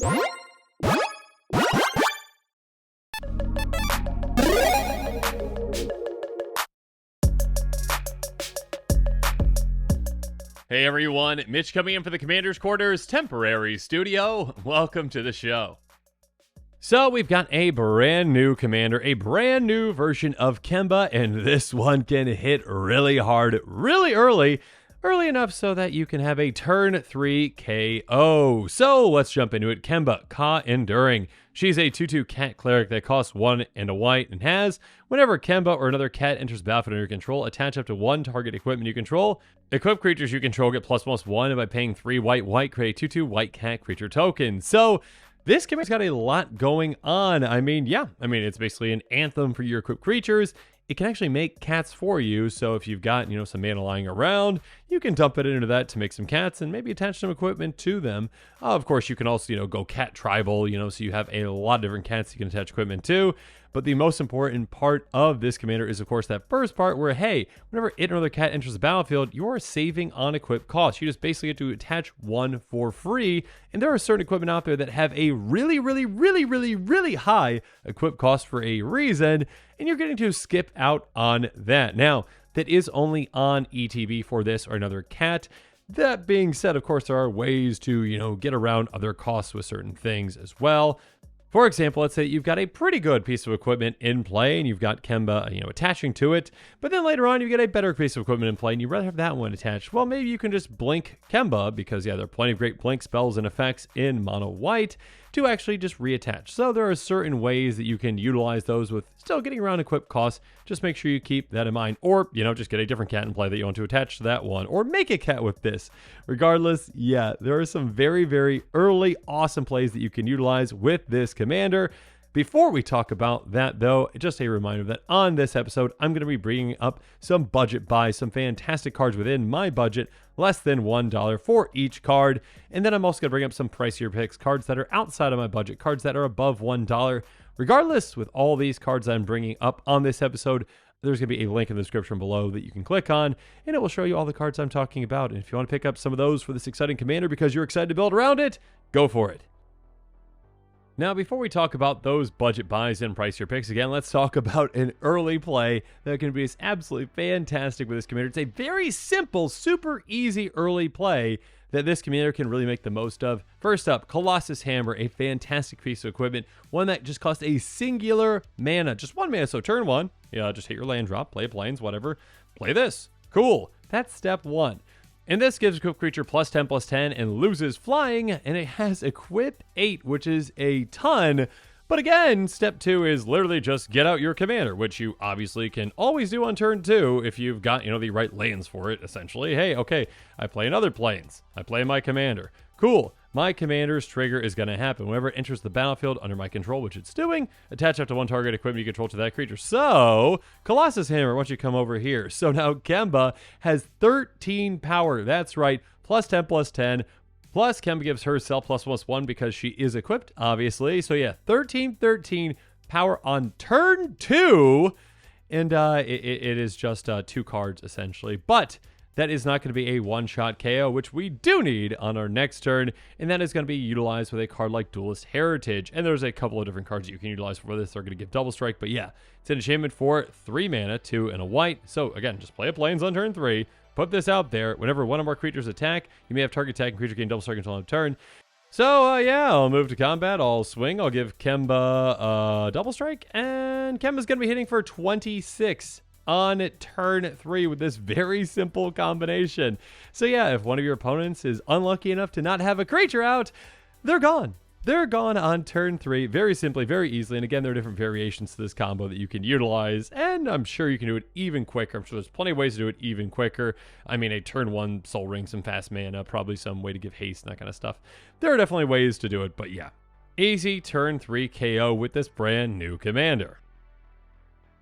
Hey everyone, Mitch coming in for the Commander's Quarters temporary studio. Welcome to the show. So we've got a brand new commander, a brand new version of Kemba, and this one can hit really hard, really early enough so that you can have a turn 3 KO. So let's jump into it. Kemba, Kha Enduring. She's a 2/2 cat cleric that costs 1 and a white and has, whenever Kemba or another cat enters the battlefield under your control, attach up to 1 target equipment you control. Equipped creatures you control get +1/+1, and by paying 3 white, create a 2/2 white cat creature token. So this commander's got a lot going on. I mean, it's basically an anthem for your equipped creatures. It can actually make cats for you, so if you've got, some mana lying around, you can dump it into that to make some cats and maybe attach some equipment to them. Of course, you can also, go cat tribal, so you have a lot of different cats you can attach equipment to. But the most important part of this commander is, of course, that first part where, hey, whenever it or another cat enters the battlefield, you are saving on equip costs. You just basically get to attach 1 for free. And there are certain equipment out there that have a really high equip cost for a reason, and you're getting to skip out on that. Now, that is only on ETB for this or another cat. That being said, of course, there are ways to, get around other costs with certain things as well. For example, let's say you've got a pretty good piece of equipment in play and you've got Kemba, attaching to it, but then later on you get a better piece of equipment in play and you'd rather have that one attached. Well, maybe you can just blink Kemba because, there are plenty of great blink spells and effects in mono white to actually just reattach. So there are certain ways that you can utilize those with still getting around equip costs. Just make sure you keep that in mind, or, just get a different cat in play that you want to attach to that one, or make a cat with this. Regardless, there are some very early awesome plays that you can utilize with this commander. Before we talk about that, though, just a reminder that on this episode, I'm going to be bringing up some budget buys, some fantastic cards within my budget, less than $1 for each card. And then I'm also going to bring up some pricier picks, cards that are outside of my budget, cards that are above $1. Regardless, with all these cards I'm bringing up on this episode, there's going to be a link in the description below that you can click on, and it will show you all the cards I'm talking about. And if you want to pick up some of those for this exciting commander because you're excited to build around it, go for it. Now, before we talk about those budget buys and pricier picks, again, let's talk about an early play that can be absolutely fantastic with this commander. It's a very simple, super easy early play that this commander can really make the most of. First up, Colossus Hammer, a fantastic piece of equipment, one that just costs a singular mana, just 1 mana. So turn 1, just hit your land drop, play planes, whatever. Play this. Cool. That's step 1. And this gives equipped creature +10/+10 and loses flying, and it has equip 8, which is a ton. But again, step 2 is literally just get out your commander, which you obviously can always do on turn 2 if you've got, the right lands for it, essentially. Hey, okay, I play another planes. I play my commander. Cool. My commander's trigger is going to happen whenever it enters the battlefield under my control, which it's doing. Attach up to 1 target equipment you control to that creature. So, Colossus Hammer, why don't you come over here? So now Kemba has 13 power. That's right, +10/+10. Plus, Kemba gives herself +1/+1 because she is equipped, obviously. So 13 power on turn 2. And it is just 2 cards, essentially. But that is not going to be a one-shot KO, which we do need on our next turn, and that is going to be utilized with a card like Duelist Heritage. And there's a couple of different cards that you can utilize for this. They're going to give double strike, but it's an enchantment for 3 mana, 2 and a white. So again, just play a planes on turn 3, put this out there. Whenever one of our creatures attack, you may have target attacking creature gain double strike until end of turn. So I'll move to combat, I'll swing, I'll give Kemba double strike, and Kemba's going to be hitting for 26 on turn 3 with this very simple combination. So if one of your opponents is unlucky enough to not have a creature out, they're gone. They're gone on turn 3, very simply, very easily. And again, there are different variations to this combo that you can utilize, and I'm sure you can do it even quicker. I'm sure there's plenty of ways to do it even quicker. I mean, a turn 1 Soul Ring, some fast mana, probably some way to give haste and that kind of stuff. There are definitely ways to do it, but easy turn 3 KO with this brand new commander.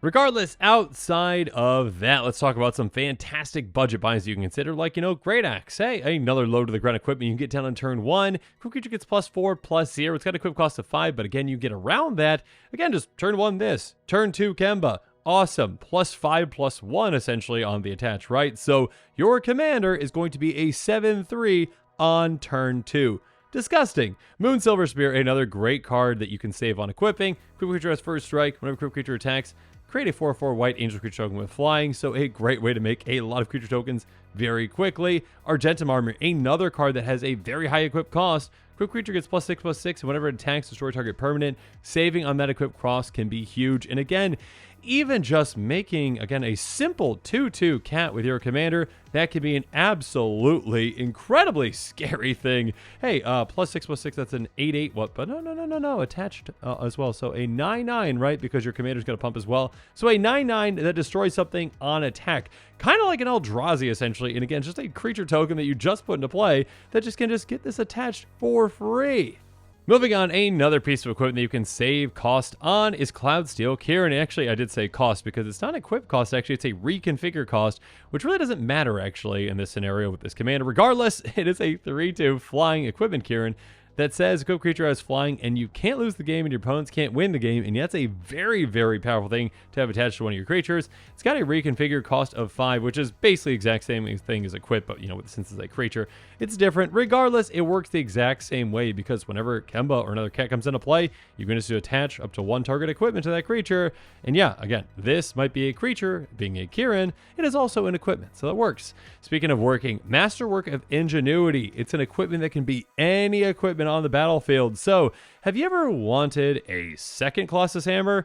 Regardless, outside of that, let's talk about some fantastic budget buys you can consider, like, Great Axe. Hey, another low to the ground equipment you can get down on turn 1. Equipped creature gets +4/+0. It's got a equip cost of 5, but again, you get around that. Again, just turn 1 this. Turn 2 Kemba. Awesome. +5/+1 essentially on the attach, right? So your commander is going to be a 7/3 on turn 2. disgusting. Moonsilver Spear, another great card that you can save on equipping. Equip creature has first strike. Whenever equip creature attacks, create a 4/4 white angel creature token with flying. So a great way to make a lot of creature tokens very quickly. Argentum Armor, another card that has a very high equip cost. Equip creature gets +6/+6, and whenever it attacks, destroy target permanent. Saving on that equip cost can be huge. And again, even just making, again, a simple 2/2 cat with your commander, that can be an absolutely incredibly scary thing. Hey, +6/+6, that's an 8/8. What? But no, attached as well. So a 9/9, right? Because your commander's got to pump as well. So a 9/9 that destroys something on attack. Kind of like an Eldrazi, essentially. And again, just a creature token that you just put into play that just can just get this attached for free. Moving on, another piece of equipment that you can save cost on is Cloudsteel Kirin. Actually, I did say cost because it's not equip cost, actually, it's a reconfigure cost, which really doesn't matter, actually, in this scenario with this commander. Regardless, it is a 3/2 flying equipment Kirin that says equip creature has flying, and you can't lose the game and your opponents can't win the game, and that's a very, very powerful thing to have attached to one of your creatures. It's got a reconfigure cost of 5, which is basically the exact same thing as equip, but since it's a creature, it's different. Regardless, it works the exact same way because whenever Kemba or another cat comes into play, you can just attach up to 1 target equipment to that creature. And yeah, again, this might be a creature, being a Kirin, it is also an equipment, so that works. Speaking of working, Masterwork of Ingenuity. It's an equipment that can be any equipment on the battlefield. So, have you ever wanted a second Colossus Hammer?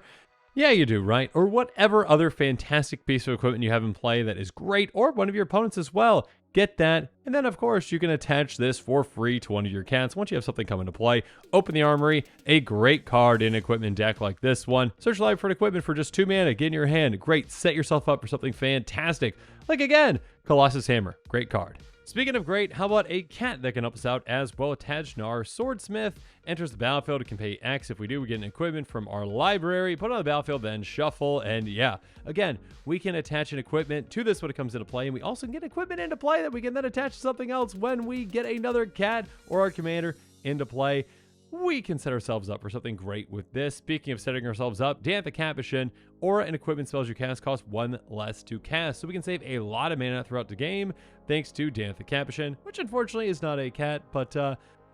Yeah, you do, right? Or whatever other fantastic piece of equipment you have in play that is great, or one of your opponents as well. Get that, and then of course you can attach this for free to one of your cats once you have something come into play. Open the armory, a great card in equipment deck like this one. Search live for an equipment for just 2 mana, get in your hand. Great, set yourself up for something fantastic. Like again, Colossus Hammer, great card. Speaking of great, how about a cat that can help us out as well? Tajnar Swordsmith enters the battlefield. It can pay X. If we do, we get an equipment from our library, put it on the battlefield, then shuffle. And yeah, again, we can attach an equipment to this when it comes into play. And we also can get equipment into play that we can then attach to something else when we get another cat or our commander into play. We can set ourselves up for something great with this. Speaking of setting ourselves up, Dance the Capuchin, aura and equipment spells you cast cost 1 less to cast. So we can save a lot of mana throughout the game thanks to Dance the Capuchin, which unfortunately is not a cat, but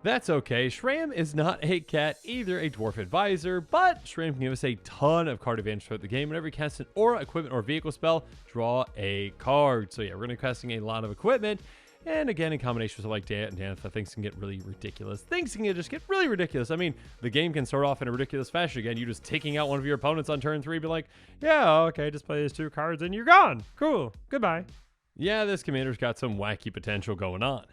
that's okay. Shram is not a cat either, a dwarf advisor, but Shram can give us a ton of card advantage throughout the game. Whenever you cast an aura, equipment, or vehicle spell, draw a card. So yeah, we're going to be casting a lot of equipment. And again, in combination with like Danitha, things can get really ridiculous. Things can just get really ridiculous. I mean, the game can start off in a ridiculous fashion. Again, you just taking out one of your opponents on turn 3, be like, yeah, okay, just play these 2 cards and you're gone. Cool. Goodbye. Yeah, this commander's got some wacky potential going on.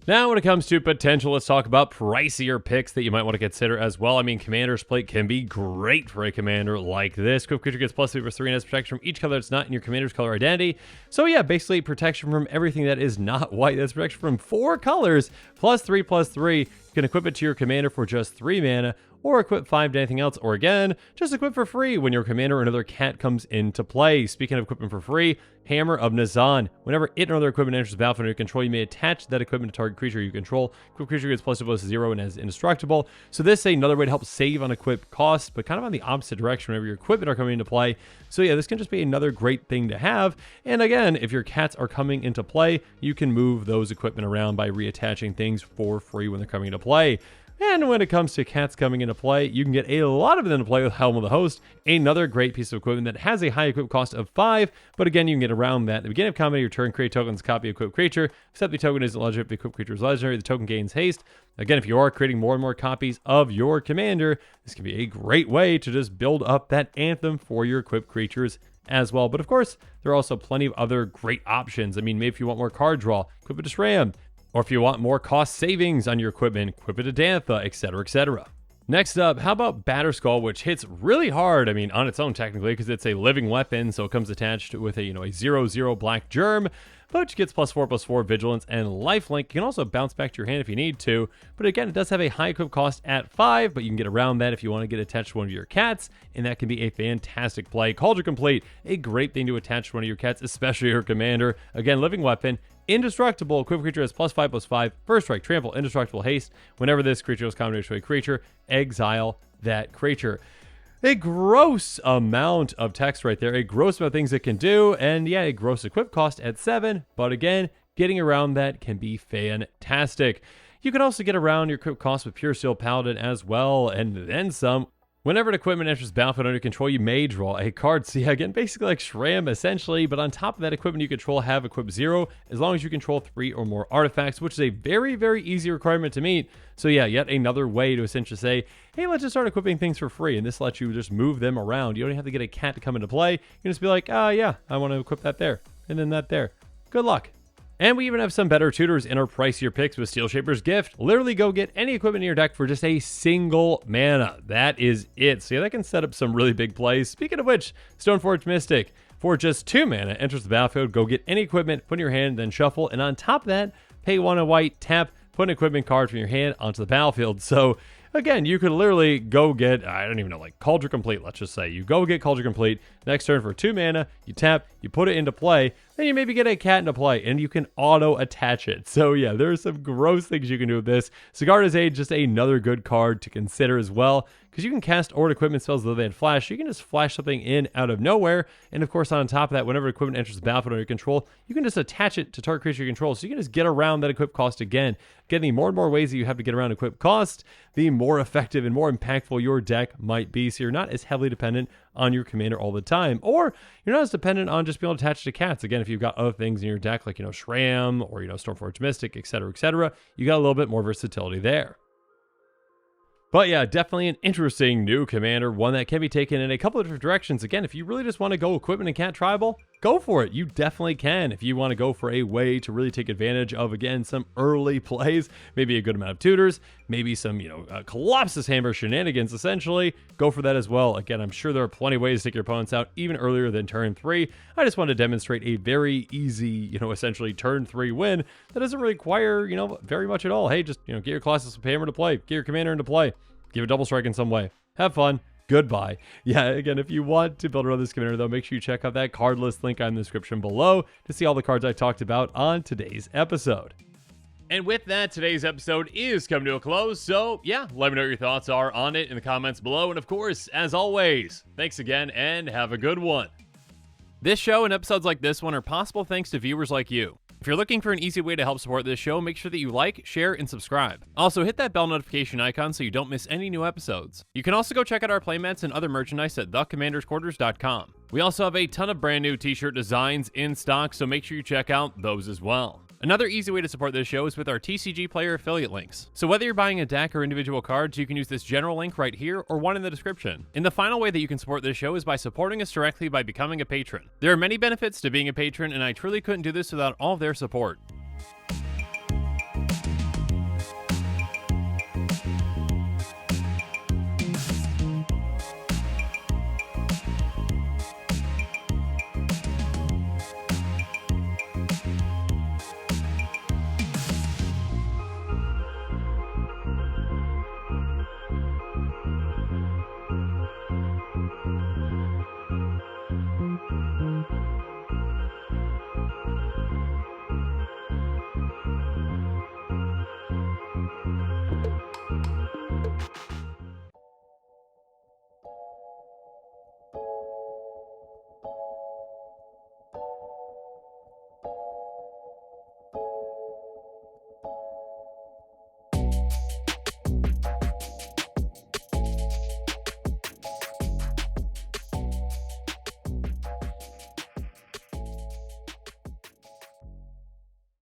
Now, when it comes to potential, let's talk about pricier picks that you might want to consider as well. I mean, Commander's Plate can be great for a commander like this. Equipped creature gets +3/+3 and has protection from each color that's not in your commander's color identity. So yeah, basically protection from everything that is not white. That's protection from 4 colors, +3/+3. You can equip it to your commander for just 3 mana, or equip 5 to anything else, or again, just equip for free when your commander or another cat comes into play. Speaking of equipment for free, Hammer of Nazan. Whenever it or another equipment enters the battlefield under your control, you may attach that equipment to target creature you control. Equipped creature gets +2/+0 and is indestructible. So this is another way to help save on equip costs, but kind of on the opposite direction whenever your equipment are coming into play. So yeah, this can just be another great thing to have. And again, if your cats are coming into play, you can move those equipment around by reattaching things for free when they're coming into play. And when it comes to cats coming into play, you can get a lot of them into play with Helm of the Host, another great piece of equipment that has a high equip cost of 5, but again, you can get around that. At the beginning of combat of your turn, create tokens, copy equipped creature, except the token isn't legendary. If the equipped creature is legendary, the token gains haste. Again, if you are creating more and more copies of your commander, this can be a great way to just build up that anthem for your equipped creatures as well. But of course, there are also plenty of other great options. I mean, maybe if you want more card draw, equip it to Shram. Or if you want more cost savings on your equipment, equip it to Dantha, etc., etc. Next up, how about Batterskull, which hits really hard, I mean, on its own technically, because it's a living weapon, so it comes attached with a 0/0 black germ, but gets +4/+4 vigilance and lifelink. You can also bounce back to your hand if you need to, but again, it does have a high equip cost at 5, but you can get around that if you want to get attached to one of your cats, and that can be a fantastic play. Cauldron Complete, a great thing to attach to one of your cats, especially your commander. Again, living weapon, indestructible. Equipped creature has +5/+5, first strike, trample, indestructible, haste. Whenever this creature is combined to a creature, exile that creature. A gross amount of text right there, a gross amount of things it can do, and yeah, a gross equip cost at 7, but again, getting around that can be fantastic. You could also get around your equip cost with Pure Steel Paladin as well, and then some. Whenever an equipment enters the battlefield under control, you may draw a card. So yeah, again, basically like Shram essentially, but on top of that, equipment you control have equip 0 as long as you control 3 or more artifacts, which is a very, very easy requirement to meet. So yeah, yet another way to essentially say, hey, let's just start equipping things for free, and this lets you just move them around. You don't have to get a cat to come into play. You can just be like, yeah, I want to equip that there, and then that there. Good luck. And we even have some better tutors in our pricier picks with Steel Shaper's Gift. Literally go get any equipment in your deck for just a single mana. That is it. So yeah, that can set up some really big plays. Speaking of which, Stoneforge Mystic, for just 2 mana, enters the battlefield, go get any equipment, put in your hand, then shuffle. And on top of that, pay 1 white, tap, put an equipment card from your hand onto the battlefield. So again, you could literally go get, I don't even know, like Cauldron Complete, let's just say. You go get Cauldron Complete, next turn for 2 mana, you tap, you put it into play, then you maybe get a cat into play, and you can auto-attach it. So yeah, there are some gross things you can do with this. Sigarda's Age, just another good card to consider as well, because you can cast Ord equipment spells though they had flash. You can just flash something in out of nowhere, and of course on top of that, whenever equipment enters the battlefield under your control, you can just attach it to target creature you control, so you can just get around that equip cost again. Getting the more and more ways that you have to get around equip cost, the more effective and more impactful your deck might be, so you're not as heavily dependent on your commander all the time, or you're not as dependent on just being able to attach to cats. Again, if you've got other things in your deck like, Shram or, Stormforge Mystic, etc., you got a little bit more versatility there. But yeah, definitely an interesting new commander, one that can be taken in a couple of different directions. Again, if you really just want to go equipment and cat tribal, go for it. You definitely can. If you want to go for a way to really take advantage of, again, some early plays, maybe a good amount of tutors, maybe some, Colossus Hammer shenanigans, essentially, go for that as well. Again, I'm sure there are plenty of ways to take your opponents out even earlier than turn 3. I just want to demonstrate a very easy, essentially turn 3 win that doesn't require, very much at all. Hey, just, get your Colossus Hammer to play, get your commander into play, give a double strike in some way. Have fun. Goodbye. Yeah, again, if you want to build around this commander, though, make sure you check out that card list link in the description below to see all the cards I talked about on today's episode. And with that, today's episode is coming to a close, so yeah, let me know what your thoughts are on it in the comments below. And of course, as always, thanks again and have a good one. This show and episodes like this one are possible thanks to viewers like you. If you're looking for an easy way to help support this show, make sure that you like, share, and subscribe. Also, hit that bell notification icon so you don't miss any new episodes. You can also go check out our playmats and other merchandise at thecommandersquarters.com. We also have a ton of brand new t-shirt designs in stock, so make sure you check out those as well. Another easy way to support this show is with our TCG Player affiliate links. So whether you're buying a deck or individual cards, you can use this general link right here or one in the description. And the final way that you can support this show is by supporting us directly by becoming a patron. There are many benefits to being a patron, and I truly couldn't do this without all of their support.